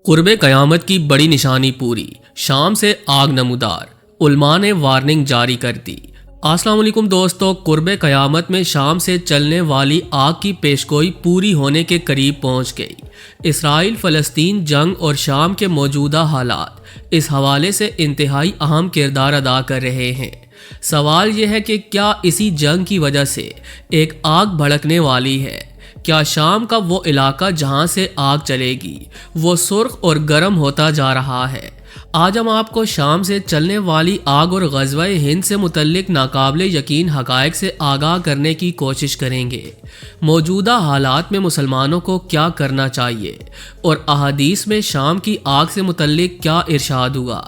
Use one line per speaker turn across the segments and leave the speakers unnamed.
قرب क़यामत की बड़ी निशानी पूरी, शाम से आग नमूदार, उलमा ने वार्निंग जारी कर दी। अस्सलाम वालेकुम दोस्तों, कुर्ब क़यामत में शाम से चलने वाली आग की पेशगोई पूरी होने के करीब पहुंच गई। इसराइल फ़लस्तीन जंग और शाम के मौजूदा हालात इस हवाले से इंतहाई अहम किरदार अदा कर रहे हैं। सवाल यह है कि क्या इसी जंग की वजह से एक आग भड़कने वाली है? क्या शाम का वो इलाका जहां से आग चलेगी वो सुर्ख और गर्म होता जा रहा है? आज हम आपको शाम से चलने वाली आग और ग़ज़वा-ए हिंद से मुतल्लिक नाकाबिले यकीन हक़ाइक़ से आगाह करने की कोशिश करेंगे। मौजूदा हालात में मुसलमानों को क्या करना चाहिए और अहादीस में शाम की आग से मुतल्लिक क्या इरशाद हुआ,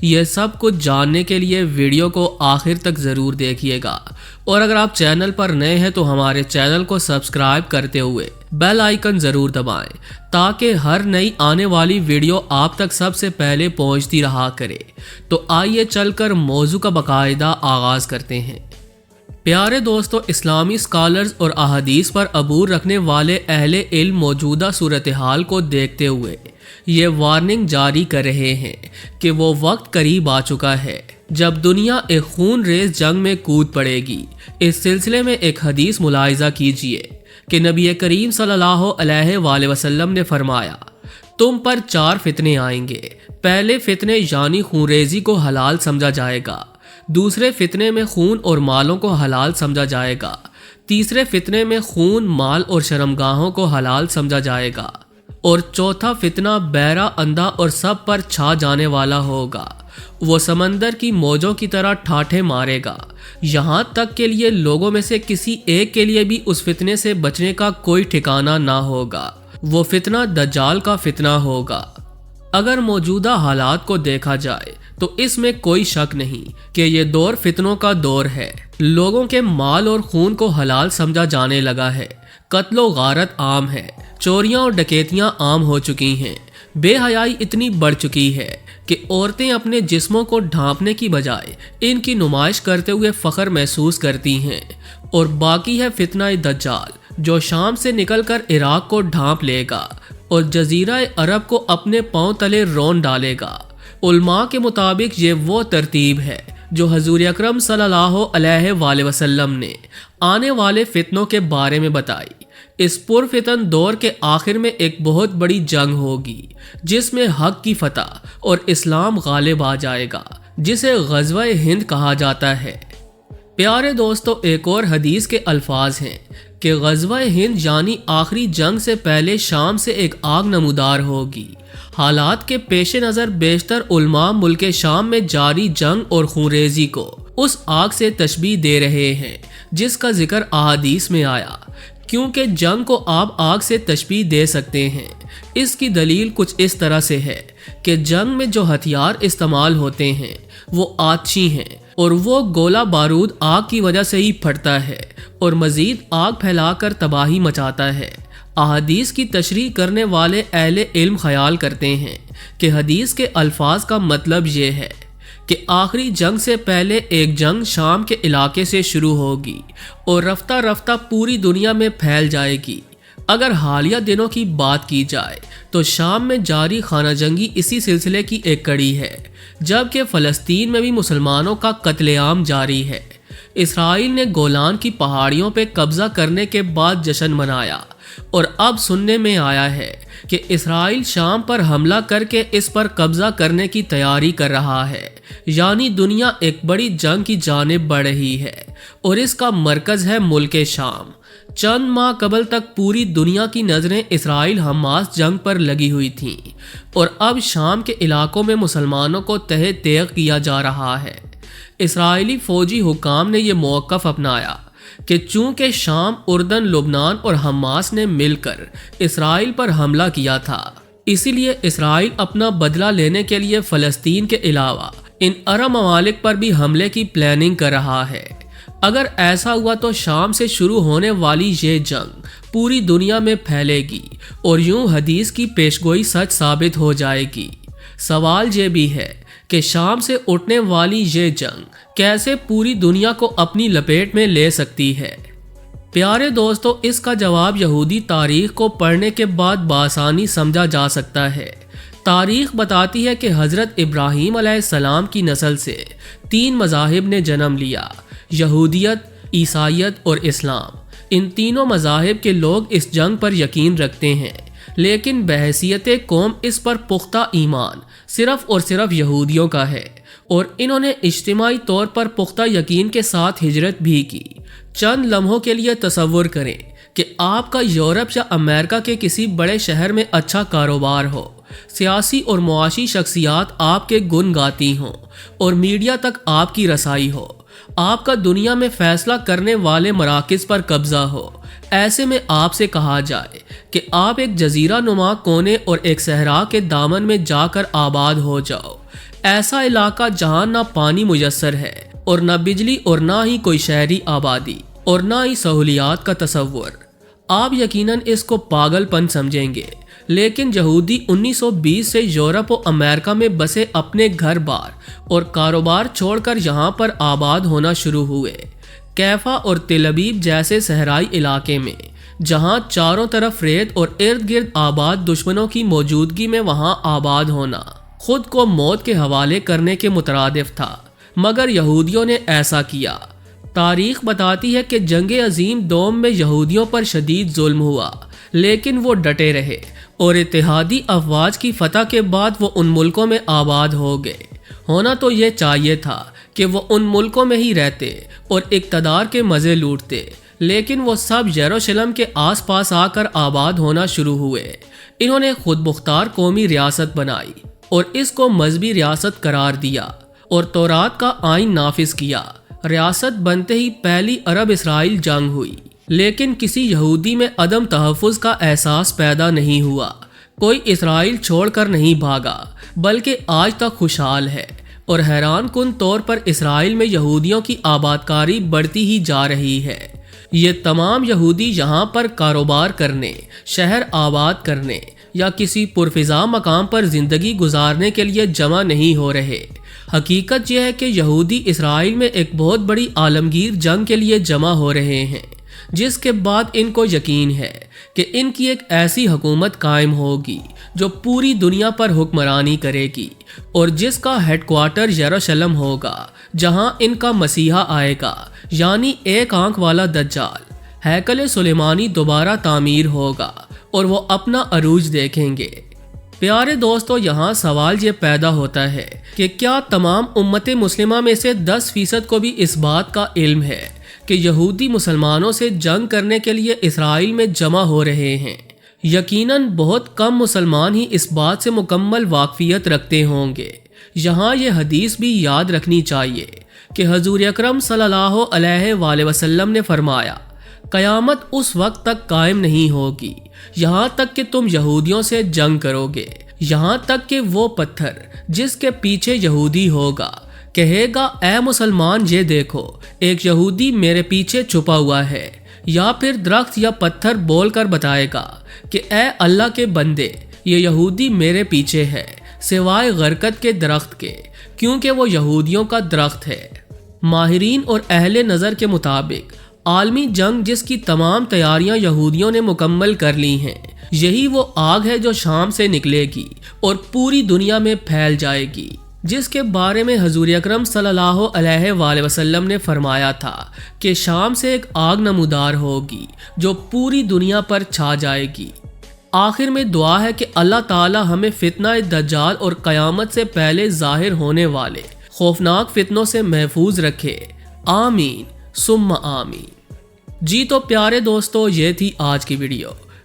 यह सब कुछ जानने के लिए वीडियो को आखिर तक ज़रूर देखिएगा। और अगर आप चैनल पर नए हैं तो हमारे चैनल को सब्सक्राइब करते हुए बेल आइकन ज़रूर दबाएं ताकि हर नई आने वाली वीडियो आप तक सबसे पहले पहुंचती रहा करे। तो आइए चलकर मौजू का बाकायदा आगाज़ करते हैं। प्यारे दोस्तों, इस्लामी स्कॉलर्स और अहादीस पर अबूर रखने वाले अहले इल्म मौजूदा सूरत हाल को देखते हुए ये वार्निंग जारी कर रहे हैं कि वो वक्त करीब आ चुका है जब दुनिया एक खून रेज जंग में कूद पड़ेगी। इस सिलसिले में एक हदीस मुलाहिज़ा कीजिए कि नबी करीम सल्लल्लाहु अलैहि वसल्लम ने फरमाया, तुम पर 4 फितने आएंगे। पहले फितने यानी खूनरेजी को हलाल समझा जाएगा, दूसरे फितने में खून और मालों को हलाल समझा जाएगा, तीसरे फितने में खून, माल और शर्मगाहों को हलाल समझा जाएगा और चौथा फितना बहरा, अंधा और सब पर छा जाने वाला होगा। वो समंदर की मौजों की तरह ठाठे मारेगा, यहाँ तक के लिए लोगों में से किसी एक के लिए भी उस फितने से बचने का कोई ठिकाना ना होगा। वो फितना दज्जाल का फितना होगा। अगर मौजूदा हालात को देखा जाए तो इसमें कोई शक नहीं कि ये दौर फितनों का दौर है। लोगों के माल और खून को हलाल समझा जाने लगा है, कत्लो गारत आम है, चोरियां और डकैतियां आम हो चुकी हैं, बेहयाई इतनी बढ़ चुकी है कि औरतें अपने जिस्मों को ढांपने की बजाय इनकी नुमाइश करते हुए फ़ख्र महसूस करती हैं। और बाकी है फितना दज्जाल जो शाम से निकलकर इराक को ढांप लेगा और जजीरा अरब को अपने पांव तले रौंद डालेगा। उलमा के मुताबिक ये वो तरतीब है जो हजूर अकरम सल्लल्लाहु अलैहि वसल्लम ने आने वाले फितनों के बारे में बताई। इस पुरफितन दौर के आखिर में एक बहुत बड़ी जंग होगी जिसमें हक की फतह और इस्लाम गालिब आ जाएगा, जिसे ग़ज़वा-ए हिंद कहा जाता है। प्यारे दोस्तों, एक और हदीस के अल्फाज हैं कि ग़ज़वा-ए हिंद यानी आखिरी जंग से पहले शाम से एक आग नमूदार होगी। हालात के पेश नज़र बेशतर उलमा मुल्क शाम में जारी जंग और खूनरेजी को उस आग से तशबीह दे रहे हैं जिसका जिक्र अहादीस में आया। क्योंकि जंग को आप आग से तशबीह दे सकते हैं, इसकी दलील कुछ इस तरह से है कि जंग में जो हथियार इस्तेमाल होते हैं वो आतशी हैं और वो गोला बारूद आग की वजह से ही फटता है और मज़ीद आग फैलाकर तबाही मचाता है। अहादीस की तशरीह करने वाले अहले इल्म ख्याल करते हैं कि हदीस के अल्फाज का मतलब ये है कि आखिरी जंग से पहले एक जंग शाम के इलाके से शुरू होगी और रफ्ता रफ्ता पूरी दुनिया में फैल जाएगी। अगर हालिया दिनों की बात की जाए तो शाम में जारी खाना जंगी इसी सिलसिले की एक कड़ी है, जबकि फ़लस्तीन में भी मुसलमानों का कत्लेआम जारी है। इसराइल ने गोलान की पहाड़ियों पर कब्ज़ा करने के बाद जश्न मनाया और अब सुनने में आया है कि इसराइल शाम पर हमला करके इस पर कब्ज़ा करने की तैयारी कर रहा है। यानी दुनिया एक बड़ी जंग की जानिब बढ़ रही है और इसका मरकज़ है मुल्क शाम। चंद माह कबल तक पूरी दुनिया की नज़रें इसराइल हमास जंग पर लगी हुई थीं और अब शाम के इलाकों में मुसलमानों को तहे तेग किया जा रहा है। इसराइली फ़ौजी हुकाम ने यह मौक़िफ़ अपनाया कि चूँकि शाम, उर्दन, लुबनान और हमास ने मिलकर इसराइल पर हमला किया था, इसीलिए इसराइल अपना बदला लेने के लिए फ़लस्तीन के अलावा इन अरब ममालिक पर भी हमले की प्लानिंग कर रहा है। अगर ऐसा हुआ तो शाम से शुरू होने वाली ये जंग पूरी दुनिया में फैलेगी और यूं हदीस की पेशगोई सच साबित हो जाएगी। सवाल ये भी है कि शाम से उठने वाली ये जंग कैसे पूरी दुनिया को अपनी लपेट में ले सकती है। प्यारे दोस्तों, इसका जवाब यहूदी तारीख को पढ़ने के बाद बासानी समझा जा सकता है। تاریخ بتاتی ہے کہ حضرت ابراہیم علیہ السلام کی نسل سے 3 مذاہب نے جنم لیا: یہودیت، عیسائیت اور اسلام۔ ان تینوں مذاہب کے لوگ اس جنگ پر یقین رکھتے ہیں، لیکن بحیثیت قوم اس پر پختہ ایمان صرف اور صرف یہودیوں کا ہے، اور انہوں نے اجتماعی طور پر پختہ یقین کے ساتھ ہجرت بھی کی۔ چند لمحوں کے لیے تصور کریں کہ آپ کا یورپ یا امریکہ کے کسی بڑے شہر میں اچھا کاروبار ہو، سیاسی اور معاشی شخصیات آپ کے گن گاتی ہوں اور میڈیا تک آپ کی رسائی ہو، آپ کا دنیا میں فیصلہ کرنے والے مراکز پر قبضہ ہو۔ ایسے میں آپ سے کہا جائے کہ آپ ایک جزیرہ نما کونے اور ایک صحرا کے دامن میں جا کر آباد ہو جاؤ، ایسا علاقہ جہاں نہ پانی میسر ہے اور نہ بجلی اور نہ ہی کوئی شہری آبادی اور نہ ہی سہولیات کا تصور، آپ یقیناً اس کو پاگل پن سمجھیں گے۔ لیکن یہودی 1920 سے یورپ و امریکہ میں بسے اپنے گھر بار اور کاروبار چھوڑ کر یہاں پر آباد ہونا شروع ہوئے۔ کیفا اور تل ابیب جیسے صحرائی علاقے میں، جہاں چاروں طرف ریت اور ارد گرد آباد دشمنوں کی موجودگی میں وہاں آباد ہونا خود کو موت کے حوالے کرنے کے مترادف تھا، مگر یہودیوں نے ایسا کیا۔ تاریخ بتاتی ہے کہ جنگ عظیم دوم میں یہودیوں پر شدید ظلم ہوا، لیکن وہ ڈٹے رہے اور اتحادی افواج کی فتح کے بعد وہ ان ملکوں میں آباد ہو گئے۔ ہونا تو یہ چاہیے تھا کہ وہ ان ملکوں میں ہی رہتے اور اقتدار کے مزے لوٹتے، لیکن وہ سب یروشلم کے آس پاس آ کر آباد ہونا شروع ہوئے۔ انہوں نے خود مختار قومی ریاست بنائی اور اس کو مذہبی ریاست قرار دیا اور تورات کا آئین نافذ کیا۔ ریاست بنتے ہی پہلی عرب اسرائیل جنگ ہوئی، لیکن کسی یہودی میں عدم تحفظ کا احساس پیدا نہیں ہوا۔ کوئی اسرائیل چھوڑ کر نہیں بھاگا، بلکہ آج تک خوشحال ہے، اور حیران کن طور پر اسرائیل میں یہودیوں کی آبادکاری بڑھتی ہی جا رہی ہے۔ یہ تمام یہودی یہاں پر کاروبار کرنے، شہر آباد کرنے یا کسی پرفضا مقام پر زندگی گزارنے کے لیے جمع نہیں ہو رہے۔ حقیقت یہ ہے کہ یہودی اسرائیل میں ایک بہت بڑی عالمگیر جنگ کے لیے جمع ہو رہے ہیں، جس کے بعد ان کو یقین ہے کہ ان کی ایک ایسی حکومت قائم ہوگی جو پوری دنیا پر حکمرانی کرے گی، اور جس کا ہیڈ کوارٹر یروشلم ہوگا، جہاں ان کا مسیحا آئے گا، یعنی ایک آنکھ والا دجال۔ ہیکل سلیمانی دوبارہ تعمیر ہوگا اور وہ اپنا عروج دیکھیں گے۔ پیارے دوستو، یہاں سوال یہ پیدا ہوتا ہے کہ کیا تمام امت مسلمہ میں سے 10% کو بھی اس بات کا علم ہے کہ یہودی مسلمانوں سے جنگ کرنے کے لیے اسرائیل میں جمع ہو رہے ہیں؟ یقیناً بہت کم مسلمان ہی اس بات سے مکمل واقفیت رکھتے ہوں گے۔ یہاں یہ حدیث بھی یاد رکھنی چاہیے کہ حضور اکرم صلی اللہ علیہ وآلہ وسلم نے فرمایا، قیامت اس وقت تک قائم نہیں ہوگی یہاں تک کہ تم یہودیوں سے جنگ کرو گے، یہاں تک کہ وہ پتھر جس کے پیچھے یہودی ہوگا کہے گا، اے مسلمان یہ دیکھو ایک یہودی میرے پیچھے چھپا ہوا ہے، یا پھر درخت یا پتھر بول کر بتائے گا کہ اے اللہ کے بندے یہ یہودی میرے پیچھے ہے، سوائے غرقت کے درخت کے، کیونکہ وہ یہودیوں کا درخت ہے۔ ماہرین اور اہل نظر کے مطابق عالمی جنگ جس کی تمام تیاریاں یہودیوں نے مکمل کر لی ہیں، یہی وہ آگ ہے جو شام سے نکلے گی اور پوری دنیا میں پھیل جائے گی، جس کے بارے میں حضور اکرم صلی اللہ علیہ وآلہ وسلم نے فرمایا تھا کہ شام سے ایک آگ نمودار ہوگی جو پوری دنیا پر چھا جائے گی۔ آخر میں دعا ہے کہ اللہ تعالی ہمیں فتنہ دجال اور قیامت سے پہلے ظاہر ہونے والے خوفناک فتنوں سے محفوظ رکھے، آمین ثم آمین۔ جی تو پیارے دوستو، یہ تھی آج کی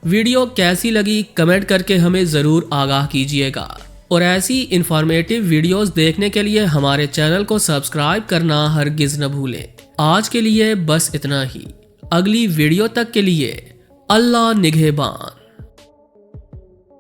ویڈیو کیسی لگی کمنٹ کر کے ہمیں ضرور آگاہ کیجیے گا، اور ایسی انفارمیٹیو ویڈیوز دیکھنے کے لیے ہمارے چینل کو سبسکرائب کرنا ہرگز نہ بھولیں۔ آج کے لیے بس اتنا ہی، اگلی ویڈیو تک کے لیے اللہ نگہبان۔